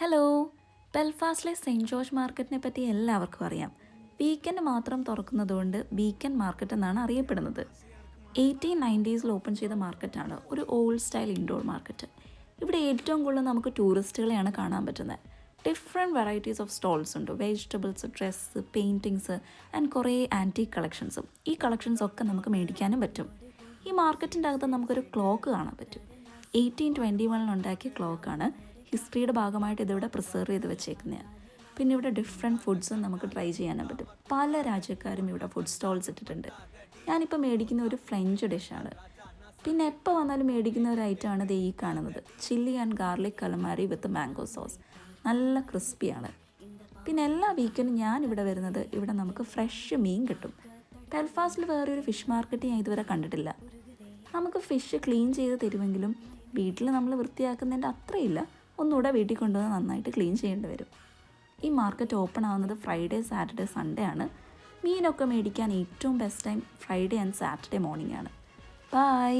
Hello. ബെൽഫാസ്റ്റിലെ saint George മാർക്കറ്റിനെ പറ്റി എല്ലാവർക്കും അറിയാം. വീക്കെൻഡ് മാത്രം തുറക്കുന്നതുകൊണ്ട് വീക്കെൻഡ് മാർക്കറ്റ് എന്നാണ് അറിയപ്പെടുന്നത്. 1890s ഓപ്പൺ ചെയ്ത മാർക്കറ്റാണ്, ഒരു ഓൾഡ് സ്റ്റൈൽ ഇൻഡോർ മാർക്കറ്റ്. ഇവിടെ ഏറ്റവും കൂടുതൽ നമുക്ക് ടൂറിസ്റ്റുകളെയാണ് കാണാൻ പറ്റുന്നത്. ഡിഫറെൻറ്റ് വെറൈറ്റീസ് ഓഫ് സ്റ്റോൾസ് ഉണ്ട്. വെജിറ്റബിൾസ്, ഡ്രസ്സ്, പെയിൻറ്റിങ്സ് ആൻഡ് കുറേ ആൻറ്റീക് കളക്ഷൻസും. ഈ കളക്ഷൻസ് ഒക്കെ നമുക്ക് മേടിക്കാനും പറ്റും. ഈ മാർക്കറ്റിൻ്റെ അകത്ത് നമുക്കൊരു ക്ലോക്ക് കാണാൻ പറ്റും. 1821 ഉണ്ടാക്കിയ ക്ലോക്കാണ്. ഹിസ്റ്ററിയുടെ ഭാഗമായിട്ട് ഇതിവിടെ പ്രിസർവ് ചെയ്ത് വെച്ചേക്കുന്നതാണ്. പിന്നെ ഇവിടെ ഡിഫറെൻറ്റ് ഫുഡ്സും നമുക്ക് ട്രൈ ചെയ്യാനും പറ്റും. പല രാജ്യക്കാരും ഇവിടെ ഫുഡ് സ്റ്റോൾസ് ഇട്ടിട്ടുണ്ട്. ഞാനിപ്പോൾ മേടിക്കുന്ന ഒരു ഫ്രഞ്ച് ഡിഷാണ്. പിന്നെ എപ്പോൾ വന്നാലും മേടിക്കുന്ന ഒരു ഐറ്റമാണ് ഇത് ഈ കാണുന്നത്, chilli and garlic calamari with mango sauce. നല്ല ക്രിസ്പിയാണ്. പിന്നെ എല്ലാ വീക്കിലും ഞാനിവിടെ വരുന്നത്, ഇവിടെ നമുക്ക് ഫ്രഷ് മീൻ കിട്ടും. ബെൽഫാസ്റ്റിൽ വേറൊരു ഫിഷ് മാർക്കറ്റ് ഞാൻ ഇതുവരെ കണ്ടിട്ടില്ല. നമുക്ക് ഫിഷ് ക്ലീൻ ചെയ്ത് തരുമെങ്കിലും വീട്ടിൽ നമ്മൾ വൃത്തിയാക്കുന്നതിൻ്റെ അത്രയില്ല. ഒന്നുകൂടെ വീട്ടിൽ കൊണ്ടുവന്ന് നന്നായിട്ട് ക്ലീൻ ചെയ്യേണ്ടി വരും. ഈ മാർക്കറ്റ് ഓപ്പൺ ആവുന്നത് ഫ്രൈഡേ, സാറ്റർഡേ, സൺഡേ ആണ്. മീനൊക്കെ മേടിക്കാൻ ഏറ്റവും best time Friday and Saturday morning ആണ്. ബൈ.